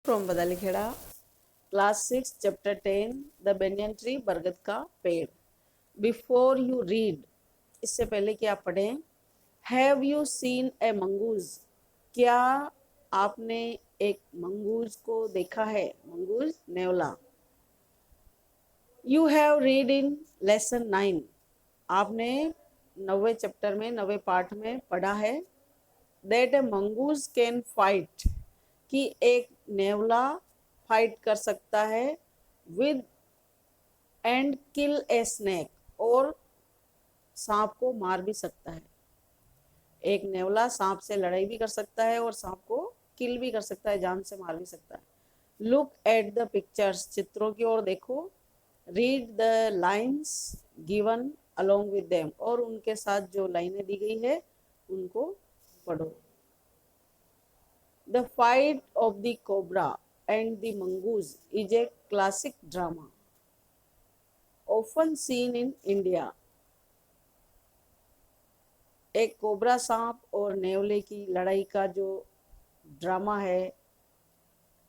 from Badalikheda, class 6, chapter 10, the banyan tree, बरगद का पेड़. Before you read, इससे पहले कि आप पढ़ें, have you seen a mongoose? क्या आपने एक मंगूज को देखा है? Mongoose नेवला. You have read in lesson 9. आपने 9वें चैप्टर में 9वें पाठ में पढ़ा है that a mongoose can fight, कि एक नेवला फाइट कर सकता है with and kill a snake, और सांप को मार भी सकता है. एक नेवला सांप से लड़ाई भी कर सकता है और सांप को किल भी कर सकता है, जान से मार भी सकता है. लुक एट द पिक्चर्स, चित्रों की ओर देखो. Read the lines given along with them, और उनके साथ जो लाइनें दी गई है उनको पढ़ो. The fight of the cobra and the mongoose is a classic drama often seen in India. एक कोबरा सांप और नेवले की लड़ाई का जो ड्रामा है,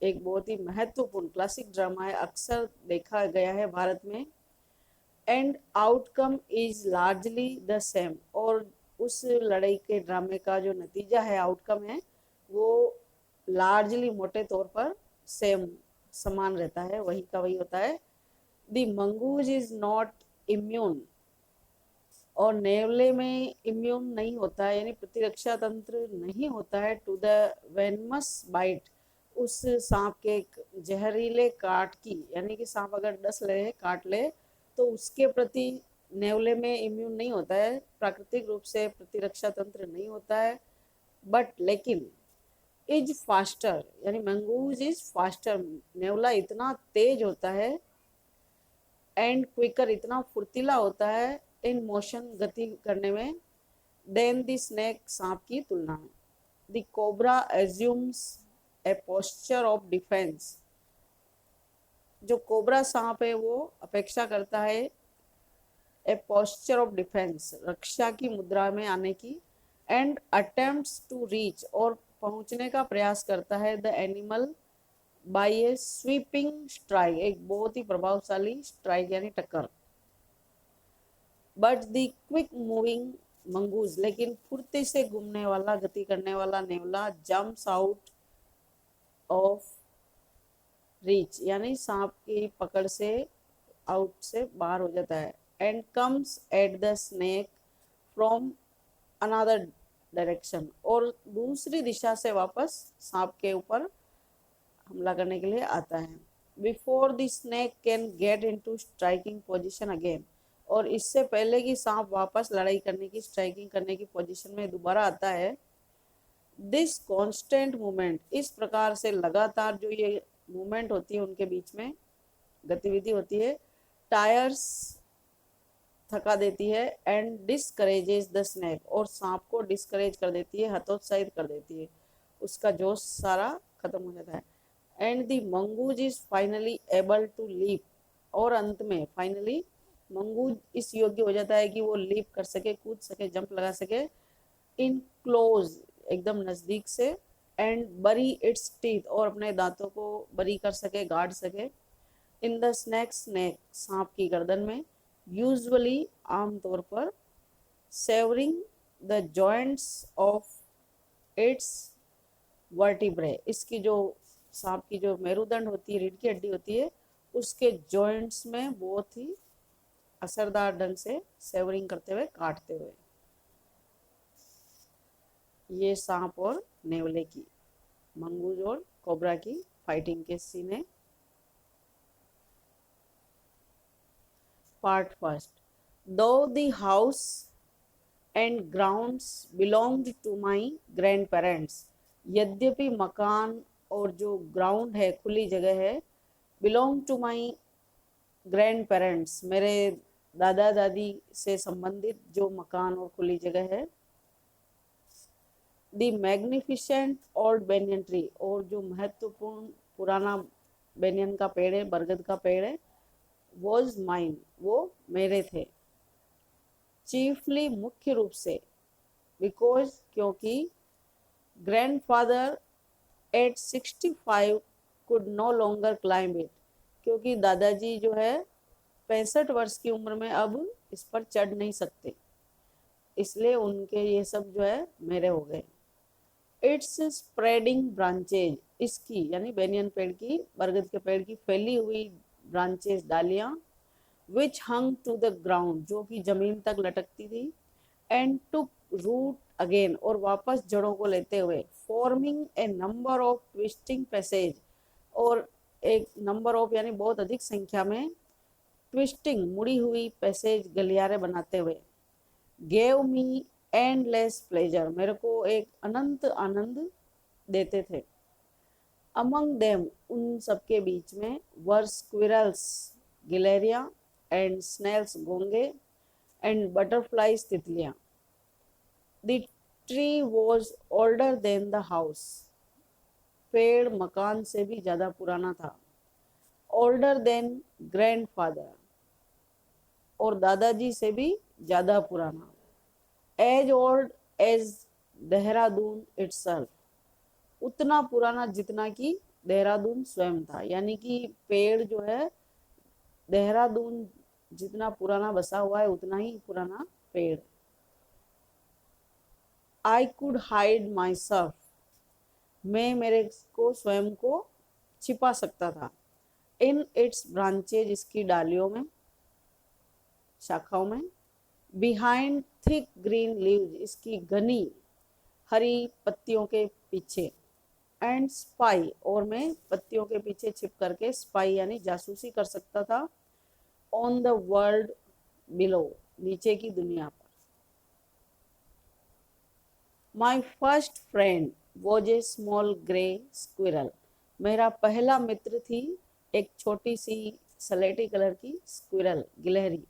एक बहुत ही महत्वपूर्ण क्लासिक ड्रामा है, अक्सर देखा गया है भारत में. And outcome is largely the same, और उस लड़ाई के ड्रामे का जो नतीजा है, आउटकम है, वो लार्जली मोटे तौर पर सेम समान रहता है, वही का वही होता है. The mongoose is not immune, और नेवले में इम्यून नहीं होता है, यानी प्रतिरक्षा तंत्र नहीं होता है टू द वेनमस बाइट, उस सांप के जहरीले काट की, यानी कि सांप अगर डस ले, काट ले, तो उसके प्रति नेवले में इम्यून नहीं होता है, प्राकृतिक रूप से प्रतिरक्षा तंत्र नहीं होता है. बट लेकिन इज फास्टर, यानी मंगूज इज फास्टर, नेवला इतना तेज होता है, एंड क्विकर, इतना फुर्तीला होता है, इन मोशन, गति करने में, देन द स्नेक, सांप की तुलना में. The cobra assumes A posture of defence, जो कोबरा सांप है वो अपेक्षा करता है ए पोस्चर ऑफ डिफेंस, रक्षा की मुद्रा में आने की. एंड अटेम्प्ट्स टू रीच, और पहुंचने का प्रयास करता है the animal by a sweeping strike, एक बहुत ही प्रभावशाली स्ट्राइक यानी टक्कर. But the quick moving mongoose, लेकिन फुर्ती से घूमने वाला, गति करने वाला नेवला, जम्प्स आउट ऑफ रीच, यानी सांप की पकड़ से, आउट से बाहर हो जाता है. And comes at the snake from another direction, और दूसरी दिशा से वापस सांप के ऊपर हमला करने के लिए आता है. Before the snake can get into striking position again, और इससे पहले कि सांप वापस लड़ाई करने की, स्ट्राइकिंग करने की पोजीशन में दोबारा आता है. दिस कांस्टेंट मूवमेंट, इस प्रकार से लगातार जो ये मूवमेंट होती है, उनके बीच में गतिविधि होती है, टायर्स, थका देती है. एंड डिस्करेजेस द स्नेक, और सांप को डिस्करेज कर देती है, हतोत्साहित कर देती है, उसका जोश सारा खत्म हो जाता है. And the mongoose is finally able to leap, और अंत में फाइनली मंगूज इस योग्य हो जाता है कि वो लीप कर सके, कूद सके, जंप लगा सके. इन क्लोज, एकदम नजदीक से. एंड बरी इट्स टीथ, और अपने दांतों को बरी कर सके, गाड़ सके. इन द स्नेक, सांप की गर्दन में. यूजुअली, आमतौर पर. Savouring the joints of its vertebrae, इसकी जो सांप की जो मेरुदंड होती है, रीढ़ की हड्डी होती है, उसके जॉइंट्स में बहुत ही असरदार ढंग से सेवरिंग करते हुए, काटते हुए. ये सांप और नेवले की, मंगूज और कोबरा की फाइटिंग के सीन है. Part first. Though the house and grounds belonged to my grandparents, यद्यपि मकान और जो ग्राउंड है, खुली जगह है, belong to my grandparents, मेरे दादा दादी से संबंधित जो मकान और खुली जगह है. The magnificent old banyan tree, और जो महत्वपूर्ण पुराना बेनियन का पेड़ है, बरगद का पेड़ है, वॉज माइन, वो मेरे थे. चीफली, मुख्य रूप से. बिकॉज, क्योंकि. Grandfather at 65 could no longer climb it, क्योंकि दादाजी जो है 65 वर्ष की उम्र में अब इस पर चढ़ नहीं सकते, इसलिए उनके ये सब जो है मेरे हो गए। इट्स स्प्रेडिंग ब्रांचेज, इसकी यानी बेनियन पेड़ की, बरगद के पेड़ की फैली हुई ब्रांचेज, डालियां, विच हंग टू द ग्राउंड, जो कि जमीन तक लटकती थी, एंड टुक रूट अगेन, और वापस जड़ों को लेते हुए, forming a number of twisting passage, और एक नंबर ऑफ यानी बहुत अधिक संख्या में ट्विस्टिंग मुड़ी हुई पैसेज, गलियारे बनाते हुए, गेव मी एंडलेस प्लेजर, मेरे को एक अनंत आनंद देते थे। अमंग देम, उन सबके बीच में, वर स्क्विरल्स, गिलेरिया, एंड स्नेल्स, गोंगे, एंड बटरफ्लाइज, तितलियां। The tree was older than the house, पेड़ मकान से भी ज्यादा पुराना था। ओल्डर देन ग्रैंडफादर, और दादाजी से भी ज्यादा पुराना। As old as Dehradun itself, उतना पुराना जितना कि देहरादून स्वयं था, यानी कि पेड़ जो है देहरादून जितना पुराना बसा हुआ है उतना ही पुराना पेड़। I could hide my self, मैं मेरे को स्वयं को छिपा सकता था। इन इट्स ब्रांचेज, इसकी डालियों में, शाखाओं में। बिहाइंड थिक ग्रीन लीव्स, इसकी घनी हरी पत्तियों के पीछे। एंड स्पाई, और मैं पत्तियों के पीछे छिप करके स्पाई यानी जासूसी कर सकता था। ऑन द वर्ल्ड बिलो, नीचे की दुनिया पर। My first friend was a small grey squirrel, मेरा पहला मित्र थी एक छोटी सी सलेटी कलर की स्क्विरल, गिलहरी।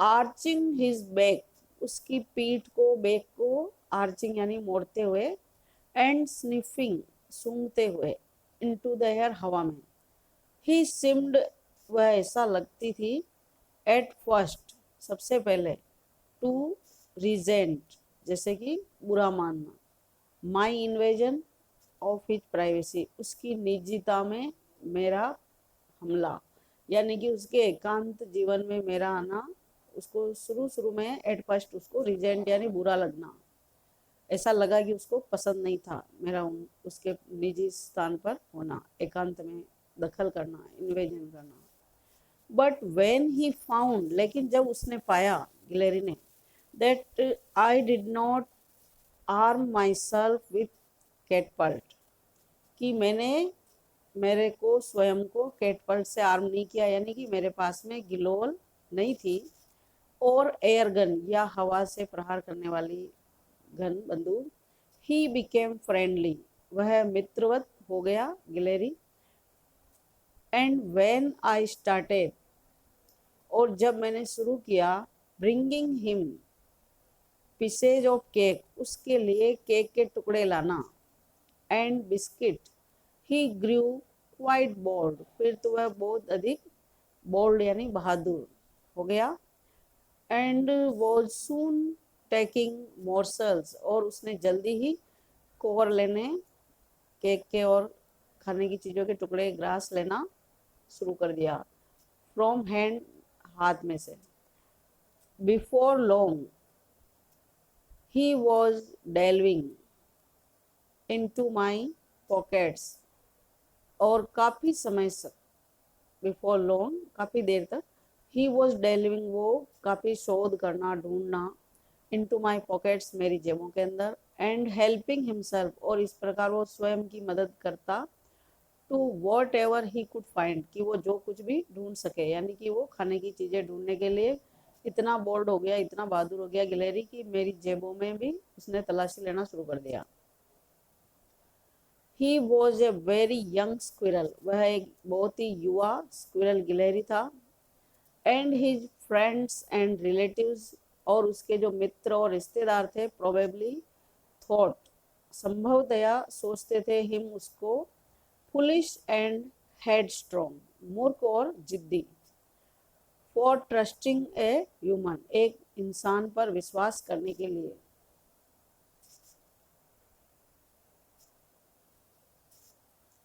आर्चिंग हिज बैक, उसकी पीठ को, बैक को आर्चिंग यानी मोड़ते हुए, एंड स्निफिंग, सूंघते हुए, इनटू द एयर, हवा में। ही सिम्ड, वह ऐसा लगती थी, एट फर्स्ट, सबसे पहले, टू रिजेंट, जैसे कि बुरा मानना, माई इन्वेजन ऑफ हिज प्राइवेसी, उसकी निजता में मेरा हमला, यानी कि उसके एकांत जीवन में मेरा आना, उसको शुरू शुरू में एट फर्स्ट उसको रिजेंट यानी बुरा लगना, ऐसा लगा कि उसको पसंद नहीं था मेरा उसके निजी स्थान पर होना, एकांत में दखल करना, इन्वेजन करना। बट वेन ही फाउंड, लेकिन जब उसने पाया, गिलेरी ने, that I did not arm my self with catapult, कि मैंने मेरे को स्वयं को कैटपल्ट से आर्म नहीं किया, यानी कि मेरे पास में गिलोल नहीं थी, और एयरगन या हवा से प्रहार करने वाली घन बंदूक। ही बिकेम फ्रेंडली, वह मित्रवत हो गया, गिलेरी। एंड व्हेन आई स्टार्टेड, और जब मैंने शुरू किया, bringing him pieces of cake, उसके लिए केक के टुकड़े लाना, and biscuit, he grew quite bold, फिर तो वह बहुत अधिक बोल्ड यानी बहादुर हो गया। एंड वॉज सून टेकिंग मोर्सल्स, और उसने जल्दी ही कोवर लेने, केक के और खाने की चीज़ों के टुकड़े, ग्रास लेना शुरू कर दिया, फ्रॉम हैंड, हाथ में से। Before long he was delving into my pockets, और काफ़ी समय से, बिफोर लॉन्ग काफ़ी देर तक, ही वॉज डेल्विंग, वो काफ़ी शोध करना, ढूंढना, इनटू माई पॉकेट्स, मेरी जेबों के अंदर, एंड हेल्पिंग हिमसेल्फ, और इस प्रकार वो स्वयं की मदद करता, to whatever he could find, कि वो जो कुछ भी ढूंढ सके, यानी कि वो खाने की चीज़ें ढूंढने के लिए इतना बोल्ड हो गया, इतना बहादुर हो गया गिलहरी, कि मेरी जेबों में भी उसने तलाशी लेना शुरू कर दिया। He was a very young squirrel, वह एक बहुत ही युवा स्क्विरल गिलहरी था। And his friends and relatives, और उसके जो मित्र और रिश्तेदार थे, प्रोबेबली थॉट, संभवतया सोचते थे, हिम, उसको, फुलिश एंड हेडस्ट्रॉन्ग, मूर्ख और जिद्दी, फॉर ट्रस्टिंग ए ह्यूमन, एक इंसान पर विश्वास करने के लिए।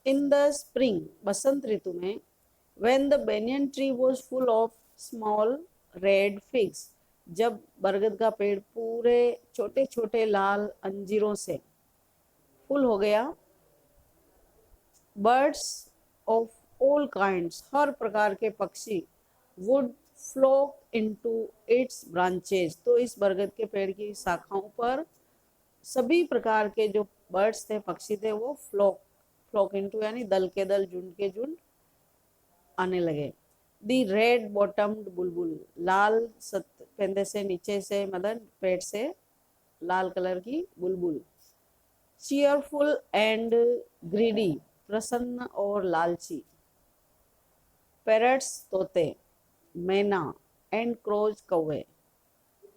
इन द स्प्रिंग, बसंत ऋतु में, when the banyan tree was full of small red figs, जब बरगद का पेड़ पूरे छोटे छोटे लाल अंजीरों से फुल हो गया, बर्ड्स ऑफ ऑल काइंड्स, हर प्रकार के पक्षी, would flock into its branches, तो इस बरगद के पेड़ की शाखाओं पर सभी प्रकार के जो बर्ड्स थे, पक्षी थे, वो फ्लोक फ्लोक इनटू यानी दल के दल, झुंड के झुंड आने लगे। दी रेड बॉटम्ड बुलबुल, लाल पेंदे से नीचे से, मतलब पेड़ से लाल कलर की बुलबुल, चीयरफुल एंड ग्रीडी, प्रसन्न और लालची, पैरट्स तोते, मैना एंड क्रोज कौवे,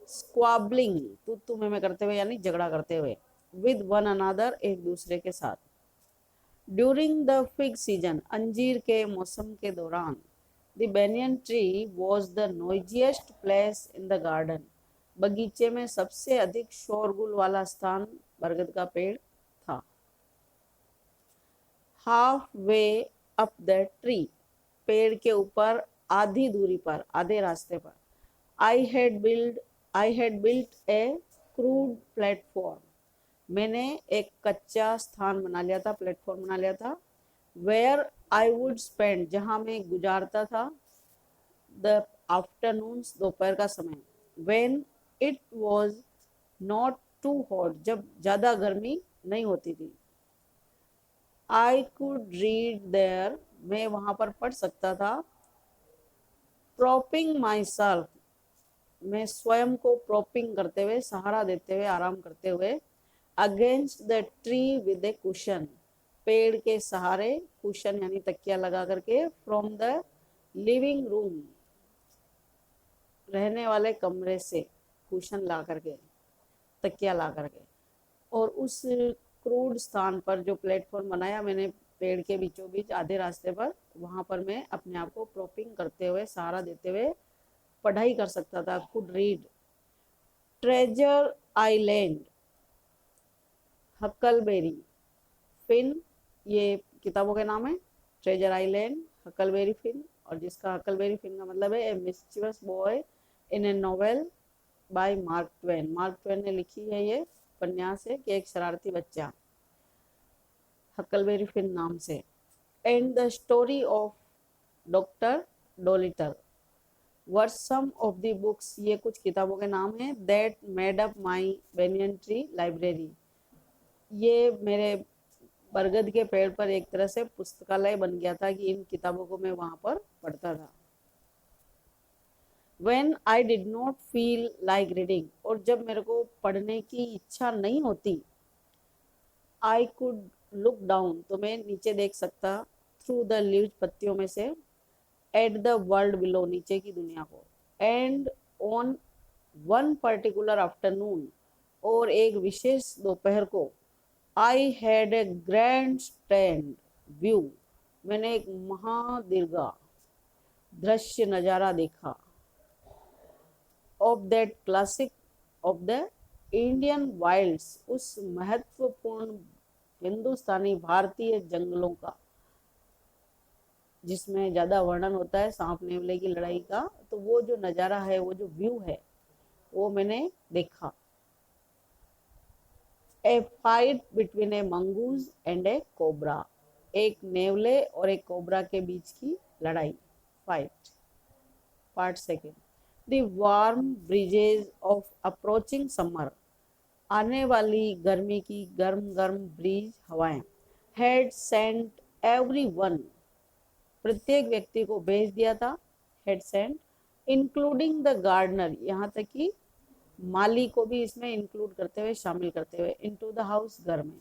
स्क्वाबलिंग तू मैं करते हुए यानी झगड़ा करते हुए, विद वन अनदर, एक दूसरे के साथ। ड्यूरिंग द फिग सीजन, अंजीर के मौसम के दौरान, the banyan tree was the noisiest place in the garden, बगीचे में सबसे अधिक शोरगुल वाला स्थान बरगद का पेड़ था। Half way up the tree, पेड़ के ऊपर आधी दूरी पर, आधे रास्ते पर, I had built A crude platform, मैंने एक कच्चा स्थान बना लिया था, प्लेटफॉर्म बना लिया था, वेयर आई वुड स्पेंड, जहां मैं गुजारता था, द आफ्टरनून्स, दोपहर का समय, when it was not too hot, जब ज़्यादा गर्मी नहीं होती थी, आई कुड रीड देयर, मैं वहां पर पढ़ सकता था, प्रोपिंग माई सेल्फ, मैं स्वयं को प्रोपिंग करते हुए, सहारा देते हुए, आराम करते हुए, against the tree with A cushion, पेड़ के सहारे, कुशन यानी तकिया लगा करके, फ्रॉम द लिविंग रूम, रहने वाले कमरे से, कुशन ला करके, तकिया ला करके, और उस क्रूड स्थान पर जो प्लेटफॉर्म बनाया मैंने पेड़ के बीचों बीच आधे रास्ते पर, वहां पर मैं अपने आप को प्रोपिंग करते हुए, सहारा देते हुए पढ़ाई कर सकता था, could read. Treasure island, Huckleberry Finn, ये किताबों के नाम है, ट्रेजर आइलैंड, हकलबेरी फिन, और जिसका हकलबेरी फिन का मतलब है a mischievous boy in a novel by Mark Twain, Mark Twain ने लिखी है ये उपन्यास है कि एक शरारती बच्चा, हकलबेरी फिन नाम से। And the story of Doctor Dolittle were some of the books, ये कुछ किताबों के नाम हैं, that made up my banyan tree library, ये मेरे बरगद के पेड़ पर एक तरह से पुस्तकालय बन गया था कि इन किताबों को मैं वहां पर पढ़ता था। When I did not feel like reading, और जब मेरे को पढ़ने की इच्छा नहीं होती, I could look down, तो मैं नीचे देख सकता, through the leaves, पत्तियों में से, at the world below, नीचे की दुनिया को, and on one particular afternoon, और एक विशेष दोपहर को, I had a grand stand view, मैंने एक महादीर्घा दृश्य नजारा देखा, of that classic of the Indian Wilde's, उस महत्वपूर्ण हिंदुस्तानी भारतीय जंगलों का, जिसमें ज़्यादा वर्णन होता है सांप नेवले की लड़ाई का, तो वो जो नज़ारा है, वो जो व्यू है, वो मैंने देखा। A fight between a mongoose and a cobra, एक नेवले और एक कोबरा के बीच की लड़ाई, fight. Part second, the warm breezes of approaching summer, आने वाली गर्मी की गर्म गर्म ब्रीज हवाएं, हैड सेंट एवरी वन, प्रत्येक व्यक्ति को भेज दिया था, had sent, including the gardener, यहाँ तक कि माली को भी इसमें इंक्लूड करते हुए, शामिल करते हुए, इनटू द हाउस, घर में,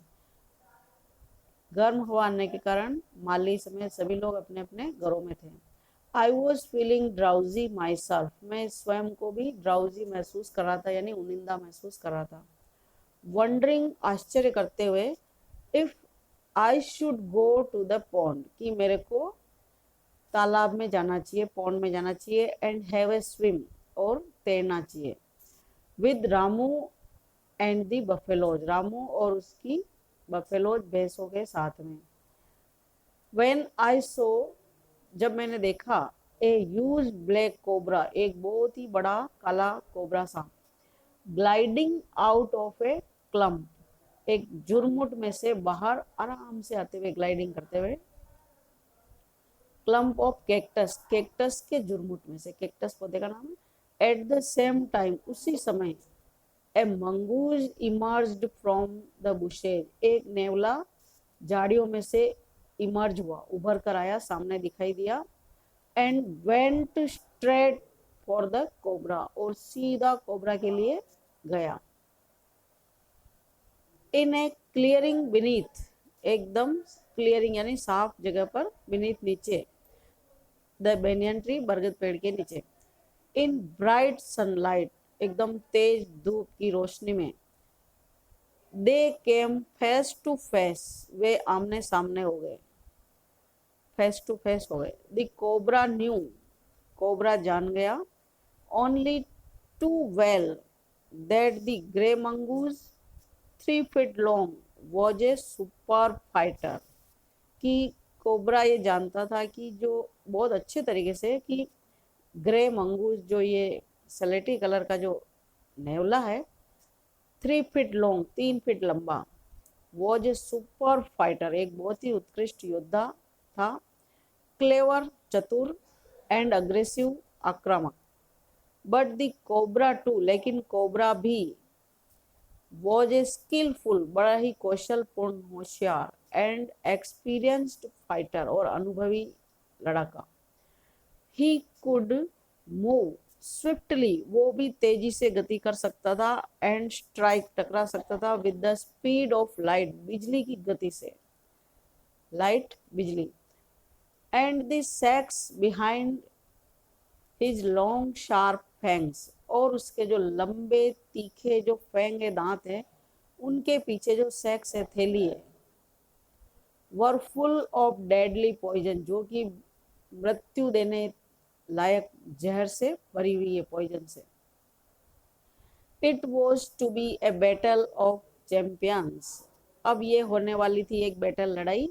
गर्म हवा आने के कारण माली समेत सभी लोग अपने अपने घरों में थे। I was feeling drowsy my self, मैं स्वयं को भी ड्राउजी महसूस कर रहा था, यानी उनिंदा महसूस कर रहा था। वंडरिंग, आश्चर्य करते हुए, if I should go to the pond, कि मेरे को तालाब में जाना चाहिए, पॉन्ड में जाना चाहिए, एंड हैव ए स्विम, और तैरना चाहिए, with Ramu and the buffaloes, Ramu और उसकी बफेलोज, भैंसों के साथ में, When I saw, जब मैंने देखा, ए ह्यूज ब्लैक कोबरा, एक बहुत ही बड़ा काला कोबरा सांप, gliding out of A clump, एक झुरमुट में से बाहर आराम से आते हुए, ग्लाइडिंग करते हुए, क्लम्प ऑफ कैक्टस, कैक्टस के झुरमुट में से, कैक्टस पौधे का नाम है। एट द सेम टाइम, उसी समय, a mongoose emerged from the bushes, एक नेवला झाड़ियों में से इमर्ज हुआ, उभर कर आया, सामने दिखाई दिया। And went straight for the cobra, और सीधा कोबरा के लिए गया। इन ए क्लियरिंग बीनीथ, एकदम क्लियरिंग यानी साफ जगह पर, बीनीथ नीचे, द बेनियन ट्री, बरगद पेड़ के नीचे। इन ब्राइट सनलाइट, एकदम तेज धूप की रोशनी में। दे केम फेस टू फेस, वे आमने सामने हो गए, फेस टू फेस हो गए। द कोबरा न्यू, कोबरा जान गया, only too well, that the grey mongoose 3 feet long was a super fighter, कि कोबरा ये जानता था कि जो बहुत अच्छे तरीके से कि ग्रे मंगूज, जो ये सलेटी कलर का जो नेवला है, 3 feet long, 3 फीट लंबा, वॉज ए सुपर फाइटर, एक बहुत ही उत्कृष्ट योद्धा था। क्लेवर, चतुर, एंड अग्रेसिव, आक्रामक। बट द कोबरा टू, लेकिन कोबरा भी, वॉज ए स्किलफुल, बड़ा ही कौशलपूर्ण, होशियार, एंड एक्सपीरियंस्ड फाइटर, और अनुभवी लड़ाका। ही कुड मूव स्विफ्टली, वो भी तेजी से गति कर सकता था, एंड स्ट्राइक, टकरा सकता था, with the speed of light, बिजली की गति से, लाइट बिजली। And the sacs behind his long sharp fangs, और उसके जो लंबे तीखे जो फैंग है, दांत है, उनके पीछे जो सैक्स है, थैली है, were full of deadly poison, जो कि मृत्यु देने लायक जहर से भरी हुई है, पॉइजन से। It was to be a battle of champions, अब ये होने वाली थी एक बैटल, लड़ाई,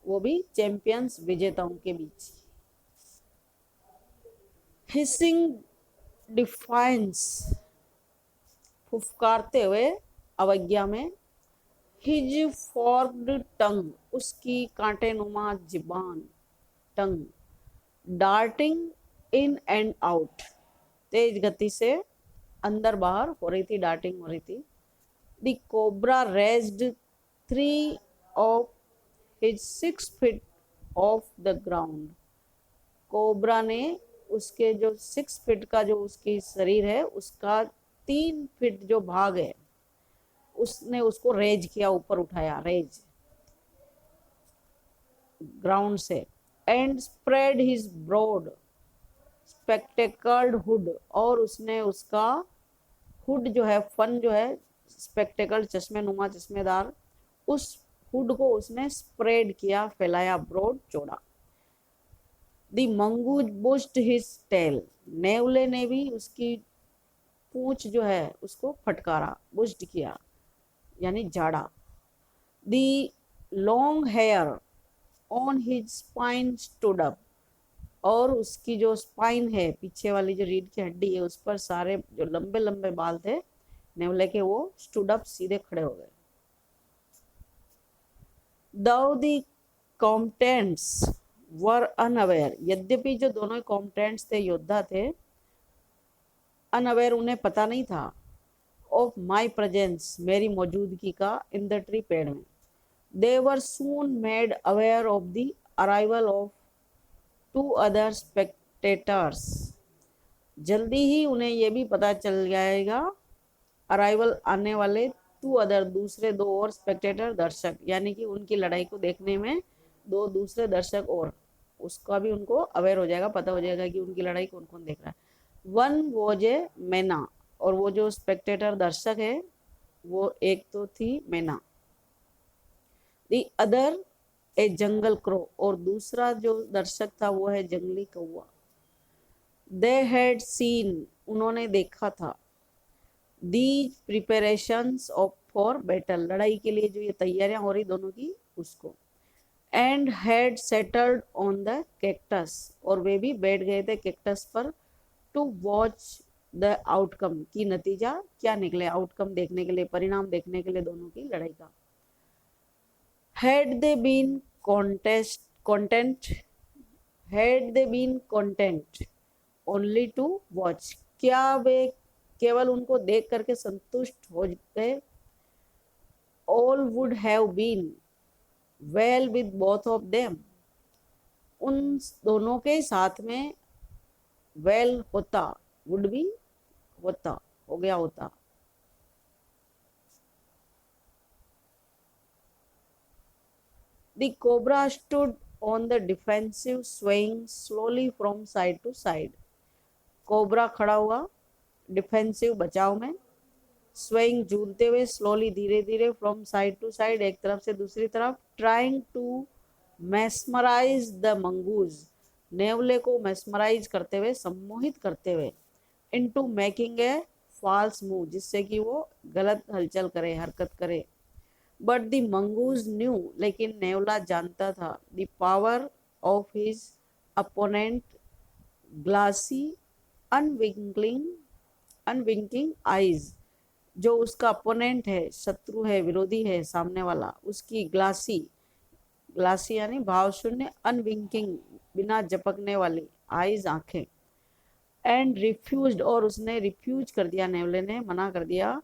वो भी चैंपियंस, विजेताओं के बीच। हिसिंग डिफाइंस, फुफकारते हुए, अवज्ञा में। हिज फॉर्क्ड टंग, उसकी कांटेनुमा जिबान, टंग। डार्टिंग इन एंड आउट, तेज गति से अंदर बाहर हो रही थी, डार्टिंग हो रही थी। The cobra raised 3 of his 6 feet of the ground, cobra ने उसके जो 6 फीट का जो उसकी शरीर है, उसका 3 फीट जो भाग है, उसने उसको रेज किया, ऊपर उठाया, रेज, ग्राउंड से। And spread his broad spectacled hood, और उसने उसका हुड जो है, फन जो है, स्पेक्टेकल, चश्मे नुमा, चश्मेदार, उस हुड को उसने स्प्रेड किया, फैलाया, ब्रॉड, चौड़ा। द मंगूज बुश्ड हिज टेल, नेवले ने भी उसकी पूंछ जो है उसको फटकारा, बुश्ड किया यानी झाड़ा। The long hair on his spine stood up, और उसकी जो स्पाइन है, पीछे वाली जो रीढ़ की हड्डी है, उस पर सारे जो लंबे लंबे बाल थे नेवले के, वो स्टूड अप, सीधे खड़े हो गए। Though the combatants were unaware, यद्यपि जो दोनों कॉम्बटेंट्स थे, योद्धा थे, अनअवेयर, उन्हें पता नहीं था, ऑफ माई प्रेजेंस, मेरी मौजूदगी का, इन द ट्री, पेड़ में। They were soon made aware of the arrival of 2 other spectators, जल्दी ही उन्हें यह भी पता चल जाएगा, अराइवल, आने वाले, 2 other, दूसरे 2 और, स्पेक्टेटर, दर्शक, यानी कि उनकी लड़ाई को देखने में 2 दूसरे दर्शक, और उसका भी उनको अवेयर हो जाएगा, पता हो जाएगा कि उनकी लड़ाई कौन कौन देख रहा है। 1 was a मैना, और वो जो स्पेक्टेटर, दर्शक है, वो एक तो थी मैना। The other A jungle crow, और दूसरा जो दर्शक था वो है जंगली कौवा। दे हैड सीन, उन्होंने देखा था, दी प्रिपरेशंस ऑफ फॉर बैटल, लड़ाई के लिए जो ये तैयारियां हो रही दोनों की, उसको। And had settled on the cactus, और वे भी बैठ गए थे कैक्टस पर, टू वॉच द आउटकम, की नतीजा क्या निकले, आउटकम देखने के लिए, परिणाम देखने के लिए दोनों की लड़ाई का। Had they been content had they been content only to watch, क्या वे केवल उनको देख करके संतुष्ट हो गए, all would have been well with both of them, उन दोनों के साथ में well होता, would be होता, हो गया होता। The cobra stood on the defensive, swaying slowly from side to side, cobra खड़ा हुआ डिफेंसिव, बचाव में, स्वेइंग झूलते हुए, स्लोली धीरे धीरे, फ्रॉम साइड टू साइड, एक तरफ से दूसरी तरफ, trying to mesmerise the mongoose, नेवले को मैस्मराइज करते हुए, सम्मोहित करते हुए, into making a false move, जिससे कि वो गलत हलचल करे, हरकत करे। बट द मंगूज न्यू, लेकिन नेवला जानता था, the power of his opponent glassy unwinking eyes, जो उसका अपोनेंट है, शत्रु है, विरोधी है सामने वाला, उसकी ग्लासी यानी भाव शून्य, अनविंकिंग बिना झपकने वाली, आईज आंखें, एंड रिफ्यूज्ड, और उसने रिफ्यूज कर दिया, नेवले ने मना कर दिया,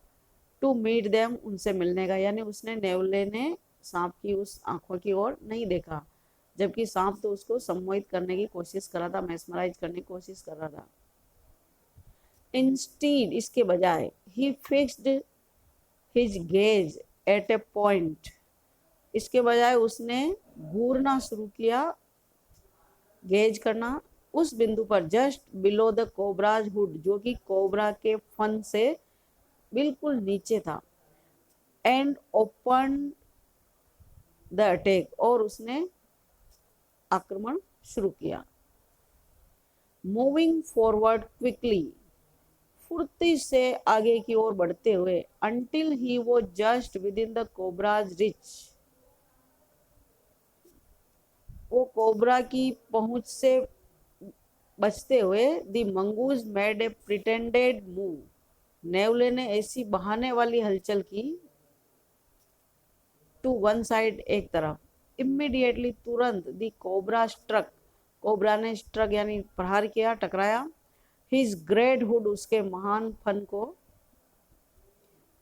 टू मीट देम, उनसे मिलने का, यानी उसने, नेवले ने सांप की उस आंखों की ओर नहीं देखा, जबकि सांप तो उसको सम्मोहित करने की कोशिश कर रहा था, मैस्मराइज करने की कोशिश कर रहा था। इंस्टीड, इसके बजाय, ही फिक्स्ड हिज गेज एट ए पॉइंट, इसके बजाय उसने घूरना शुरू किया, गेज करना उस बिंदु पर, just below the cobras hood, जो कि कोबरा के फन से बिल्कुल नीचे था, एंड ओपन द अटैक, और उसने आक्रमण शुरू किया। मूविंग फॉरवर्ड क्विकली, फुर्ती से आगे की ओर बढ़ते हुए, until he was just within the cobra's reach, वो कोबरा की पहुंच से बचते हुए, the mongoose made a pretended move, नेवले ने ऐसी बहाने वाली हलचल की, टू वन साइड, एक तरफ, इमीडिएटली तुरंत, द कोबरा स्ट्रक, कोबरा ने स्ट्रक यानी प्रहार किया, टकराया, हिज ग्रेट हुड, उसके महान फन को,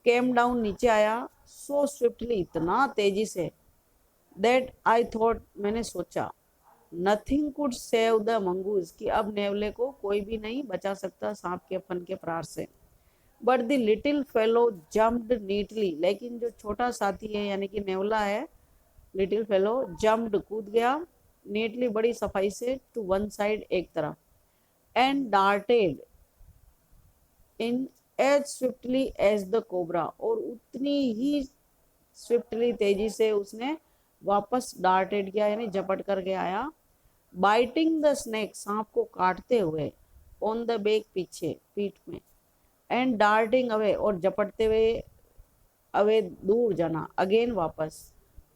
केम डाउन, नीचे आया, सो स्विफ्टली, इतना तेजी से, दैट आई थॉट, मैंने सोचा, nothing could save the mongoose, कि अब नेवले को कोई भी नहीं बचा सकता सांप के फन के प्रहार से। But the little fellow jumped neatly, लेकिन जो छोटा साथी है यानी कि नेवला है, लिटिल फेलो जम्प्ड, कूद गया, नीटली, बड़ी सफाई से, टू वन साइड, एक तरफ, and darted in as swiftly as the cobra, और उतनी ही स्विफ्टली, तेजी से उसने वापस डार्टेड किया, यानी झपट करके आया, बाइटिंग द स्नेक, सांप को काटते हुए, ऑन द बैक, पीछे, पीठ में, एंड डार्टिंग अवे, और झपटते हुए अवे, दूर जाना, अगेन वापस,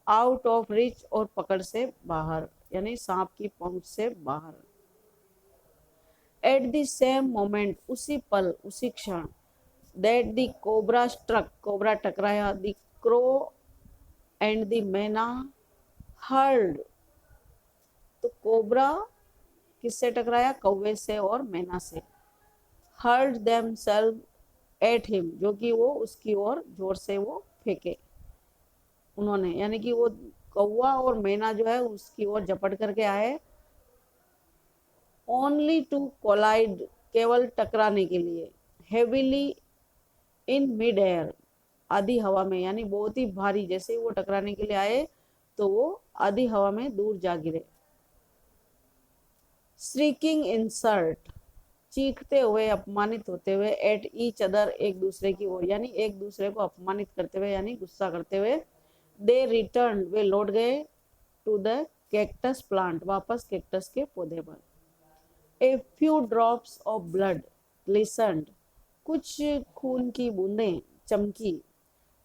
आउट ऑफ रिच, और पकड़ से बाहर, यानी सांप की पहुंच से बाहर। एट द सेम मोमेंट, उसी पल, उसी क्षण, that the cobra struck, cobra टकराया, the crow and the myna heard, तो कोबरा किससे टकराया, कौवे से और मैना से, हर्ड देमसेल्व एट हिम, जो कि वो उसकी ओर जोर से वो फेंके उन्होंने, यानी कि वो कौवा और मैना जो है उसकी ओर झपट करके आए, ओनली टू कोलाइड, केवल टकराने के लिए, हेवीली इन मिड एयर, आधी हवा में, यानी बहुत ही भारी, जैसे वो टकराने के लिए आए तो वो आधी हवा में दूर जा गिरे। श्रीकिंग इंसल्ट, चीखते हुए, अपमानित होते हुए, एट ईच अदर, एक दूसरे की ओर, यानी एक दूसरे को अपमानित करते हुए, यानी गुस्सा करते हुए, दे रिटर्न, वे लौट गए, टू द कैक्टस प्लांट, वापस कैक्टस के पौधे पर। A few drops of blood glistened, कुछ खून की बूंदें चमकी,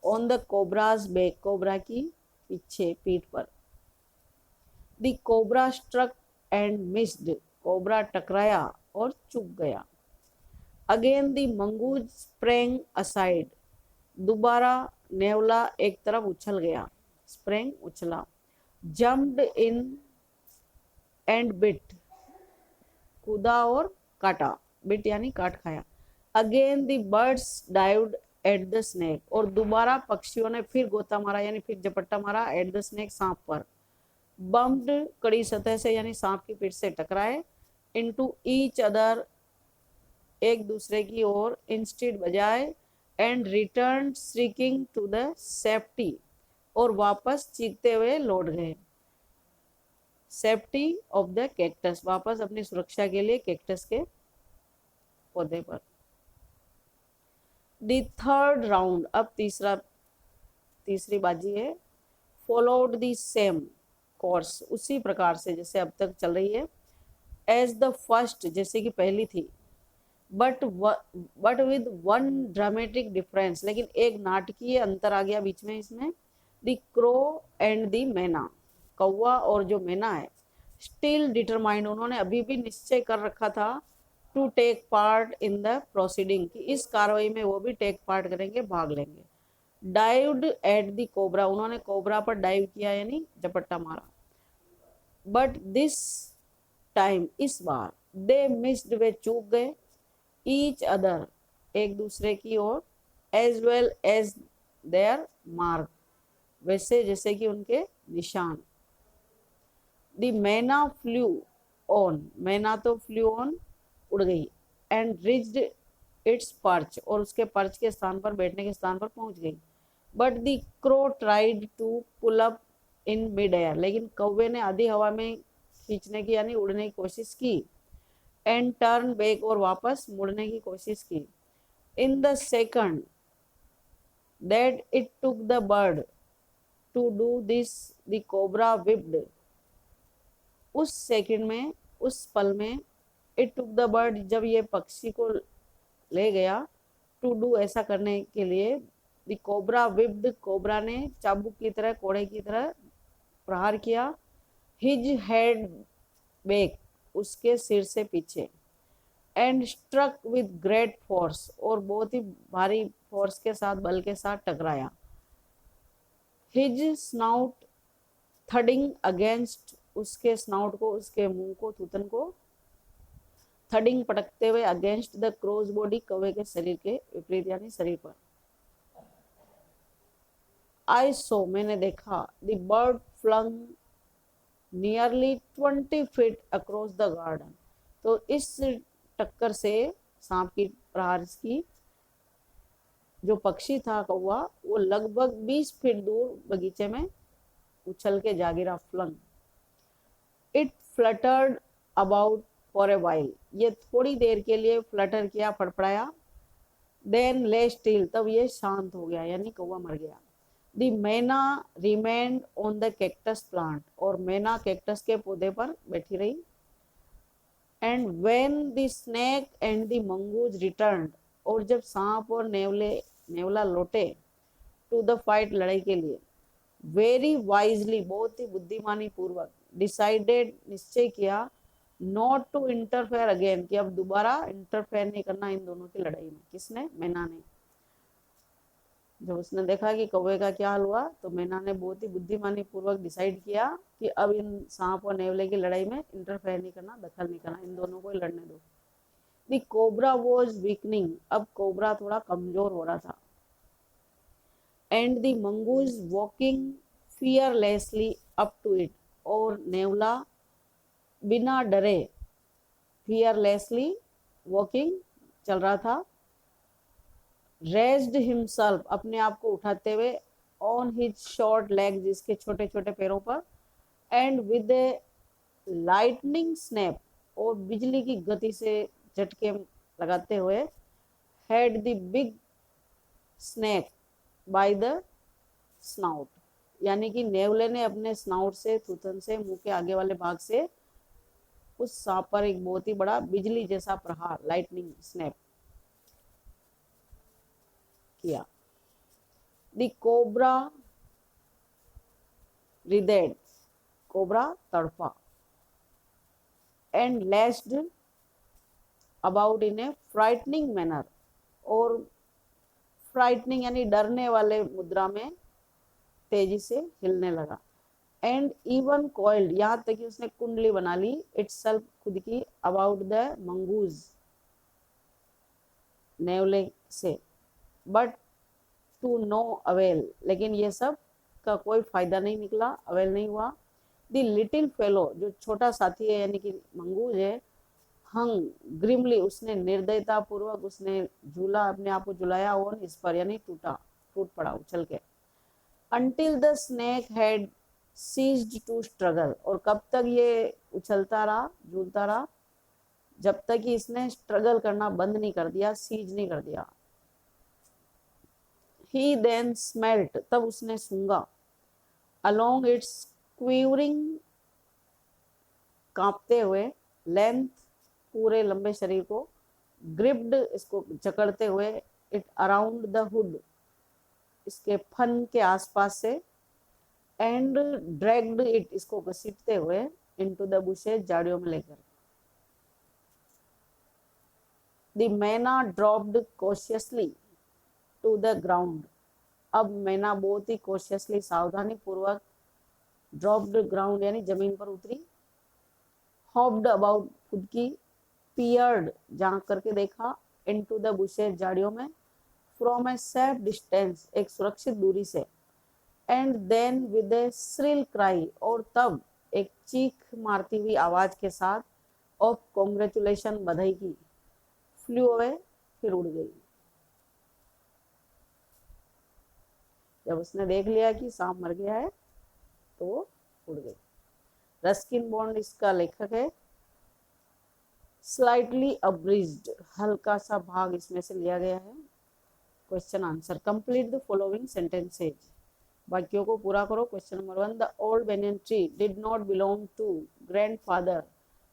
on the cobra's back, cobra की पीछे, पीठ पर, the cobra struck and missed, cobra टकराया और चूक गया। Again the mongoose sprang aside, दोबारा नेवला एक तरफ उछल गया, स्प्रेंग उछला। जम्प्ड इन एंड बिट, कूदा और काटा, बिट यानी काट खाया। Again the birds dived at the snake, और दोबारा पक्षियों ने फिर गोता मारा यानी फिर झपट्टा मारा एट द स्नेक, सांप पर। बम्प्ड, कड़ी सतह से यानी सांप की पीठ से टकराए। इनटू ईच अदर, एक दूसरे की ओर, इंस्टेड बजाय। And return shrieking to the safety, और वापस चीखते हुए लौट गए। सेफ्टी ऑफ द कैक्टस, वापस अपनी सुरक्षा के लिए कैक्टस के पौधे पर। द थर्ड राउंड, अब तीसरी बाजी है। फॉलोड द सेम कोर्स, उसी प्रकार से जैसे अब तक चल रही है। एज द फर्स्ट, जैसे कि पहली थी। But with one dramatic difference, लेकिन एक नाटकीय अंतर आ गया बीच में इसमें। द क्रो एंड द मैना, कौवा और जो मैना है, स्टिल डिटरमाइंड, उन्होंने अभी भी निश्चय कर रखा था, to take part in the proceeding, कि इस कार्रवाई में वो भी टेक पार्ट करेंगे, भाग लेंगे। डाइव्ड एट द कोबरा, उन्होंने कोबरा पर डाइव किया यानी झपट्टा मारा। बट दिस टाइम, इस बार, दे मिस्ड, वे चूक गए। ईच अदर, एक दूसरे की ओर। As well as their mark, वैसे जैसे कि उनके निशान। द मैना फ्लू ऑन, मैना तो फ्लू ऑन, उड़ गई। एंड रिच्ड इट्स पर्च, और उसके पर्च के स्थान पर, बैठने के स्थान पर पहुंच गई। But the crow tried to pull up in mid air, लेकिन कौवे ने आधी हवा में खींचने की यानी उड़ने की कोशिश की। एंड टर्न बैक, और वापस मुड़ने की कोशिश की। In the second that it took the bird to do this, the cobra whipped, उस सेकंड में, उस पल में, इट टुक द बर्ड, जब ये पक्षी को ले गया, टू डू, ऐसा करने के लिए, द कोबरा विप्ड, कोबरा ने चाबुक की तरह, कोड़े की तरह प्रहार किया। हिज हेड बैक, उसके सिर से पीछे। And struck with great force, और बहुत ही भारी फोर्स के साथ, बल के साथ टकराया। हिज स्नाउट थडिंग अगेंस्ट, उसके स्नाउट को, उसके मुंह को, थूथन को, थडिंग पटकते हुए, अगेंस्ट द क्रोज बॉडी, कौवे के शरीर के विपरीत यानी शरीर पर। आई सो, मैंने देखा। The bird flung nearly 20 feet across the garden, तो इस टक्कर से, सांप की प्रहार की, जो पक्षी था कौवा, वो लगभग 20 फीट दूर बगीचे में उछल के जा गिरा। Flung. It fluttered about for a while, ये थोड़ी देर के लिए फ्लटर किया, फड़फड़ाया। देन ले स्टिल, तब ये शांत हो गया यानी कौवा मर गया। द मैना remained on the cactus plant, और मैना कैक्टस के पौधे पर बैठी रही। And when the snake and the mongoose returned, और जब सांप और नेवला लौटे, टू द फाइट, लड़ाई के लिए, वेरी वाइजली, बहुत ही बुद्धिमानी पूर्वक, डिसाइडेड, निश्चय किया, नॉट टू इंटरफेयर अगेन, कि अब दोबारा इंटरफेयर नहीं करना इन दोनों की लड़ाई में। किसने? मैना ने। जब उसने देखा कि कौवे का क्या हाल हुआ, तो मैना ने बहुत ही बुद्धिमानी पूर्वक डिसाइड किया कि अब इन सांप और नेवले की लड़ाई में इंटरफेयर नहीं करना, दखल नहीं करना, इन दोनों को ही लड़ने दो। द कोबरा वॉज वीकनिंग, अब कोबरा थोड़ा कमजोर हो रहा था। And the mongoose walking fearlessly up to it, और नेवला बिना डरे, फियरलेसली वॉकिंग, चल रहा था। रेज्ड हिमसेल्फ, अपने आप को उठाते हुए, ऑन हिज शॉर्ट लेग, जिसके छोटे छोटे पैरों पर। And with a lightning snap, और बिजली की गति से झटके लगाते हुए, head the big snake by the snout, यानी कि नेवले ने अपने स्नाउट से, थूथन से, मुंह के आगे वाले भाग से उस सांप पर एक बहुत ही बड़ा बिजली जैसा प्रहार, लाइटनिंग स्नैप किया। द कोबरा writhed, कोबरा तड़पा, and lashed about in A frightening manner, और फ्राइटनिंग यानी डरने वाले मुद्रा में तेजी से हिलने लगा। एंड इवन कॉइल्ड, यहाँ तक कि उसने कुंडली बना ली, इटसेल्फ खुद की, अबाउट द मंगूज नेवले से, बट टू नो अवेल, लेकिन ये सब का कोई फायदा नहीं निकला, अवेल नहीं हुआ। द लिटिल फेलो, जो छोटा साथी है यानी कि मंगूज है, हंग ग्रिमली, उसने निर्दयता पूर्वक उसने झूला, अपने आप को झुलाया, ऑन इस पर, यानी टूट पड़ा उछल के। Until the snake had ceased to struggle, और कब तक ये उछलता रहा, झूलता रहा, जब तक कि इसने स्ट्रगल करना बंद नहीं कर दिया, सीज नहीं कर दिया। He then smelt, तब उसने सूंघा, along its quivering, कांपते हुए, लेंथ, पूरे लंबे शरीर को, ग्रिप्ड, इसको जकड़ते हुए, इट अराउंड द हुड, इसके फन के आसपास से, एंड ड्रैग्ड इट, इसको घसीटते हुए, इनटू द बुशेस, झाड़ियों में लेकर। The myna dropped cautiously to the ground, अब मैना बहुत ही कॉशियसली, सावधानी पूर्वक, ड्रॉप्ड ग्राउंड यानी जमीन पर उतरी, हॉप्ड अबाउट, खुद की, पियर्ड, झांक करके देखा, इनटू द बुशेस, झाड़ियों में, फ्रॉम ए सेफ डिस्टेंस, एक सुरक्षित दूरी से, and then with a shrill cry, और तब एक चीख मारती हुई आवाज के साथ, ऑफ कॉन्ग्रेचुलेशन, बधाई की, फ्लू अवे, फिर उड़ गई। जब उसने देख लिया कि सांप मर गया है तो वो उड़ गई। रस्किन बॉन्ड इसका लेखक है। स्लाइटली अब्रिज्ड, हल्का सा भाग इसमें से लिया गया है। Question answer, complete the following sentences, वाक्यों को पूरा करो। Question number 1, the old banyan tree did not belong to grandfather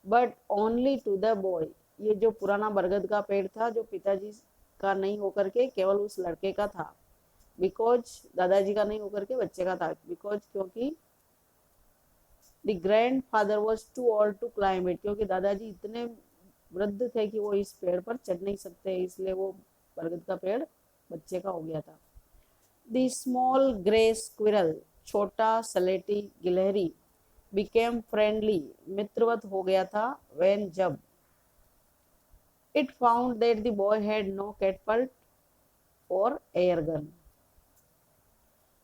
but only to the boy, ये जो पुराना बरगद का पेड़ था, जो पिताजी का नहीं होकर के केवल उस लड़के का था। बिकॉज, दादाजी का नहीं होकर के बच्चे का था। बिकॉज, क्योंकि the grandfather was too old to climb it, क्योंकि दादाजी इतने वृद्ध थे कि वो इस पेड़ पर चढ़ नहीं सकते, इसलिए वो बरगद का पेड़ बच्चे का हो गया था। द स्मॉल ग्रे स्क्विरल, छोटा सलेटी गिलहरी, बिकेम फ्रेंडली, मित्रवत हो गया था, व्हेन, जब, it found that the boy had no catapult और air gun,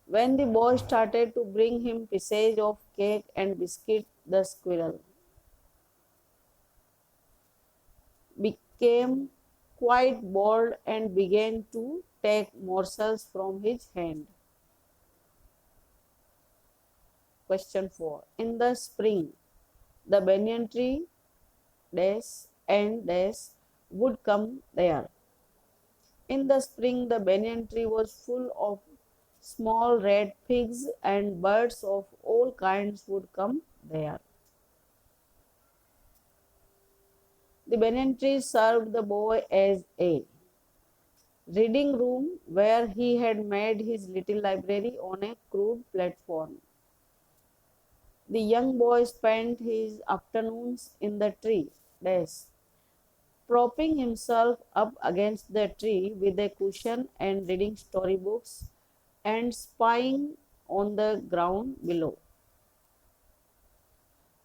when the boy started to bring him pieces of cake and biscuit, the squirrel became quite bold and began to take morsels from his hand. Question 4. In the spring, the banyan tree dash and dash would come there. In the spring, the banyan tree was full of small red pigs, and birds of all kinds would come there. The banyan tree served the boy as a reading room, where he had made his little library on a crude platform. The young boy spent his afternoons in the tree dash, propping himself up against the tree with a cushion and reading storybooks and spying on the ground below.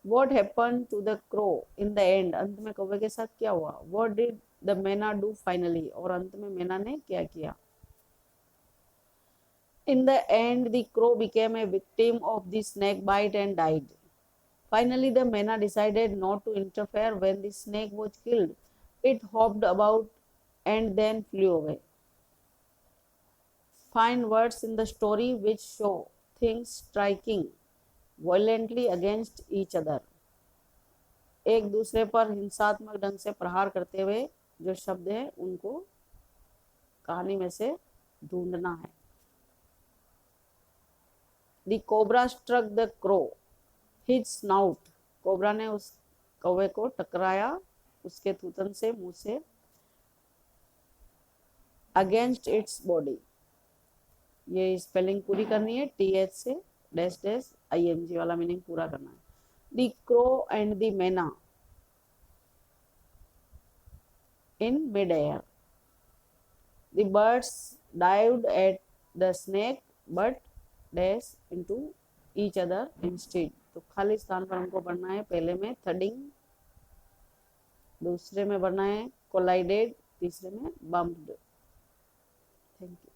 What happened to the crow in the end? अंत में कौवे के साथ क्या हुआ? What did the मैना do finally? और अंत में मैना ने क्या किया? In the end, the crow became a victim of the snake bite and died. Finally, the मैना decided not to interfere when the snake was killed. It hopped about and then flew away. Find words in the story which show things striking violently against each other. एक दूसरे पर हिंसात्मक ढंग से प्रहार करते हुए जो शब्द है उनको कहानी में से ढूंढना है। The cobra struck the crow. His snout. Cobra ने उस कौवे को टकराया उसके थूथन से, मुंह से, against its body. ये स्पेलिंग पूरी करनी है, TH से, डैश डैश आईएनजी वाला मीनिंग पूरा करना है। द क्रो एंड द मैना इन mid air, the birds dived at the snake but dash into each other instead. तो खाली स्थान पर हमको पढ़ना है, पहले में थडिंग, दूसरे में पढ़ना है कोलाइडेड, तीसरे में बम्प्ड। Thank you.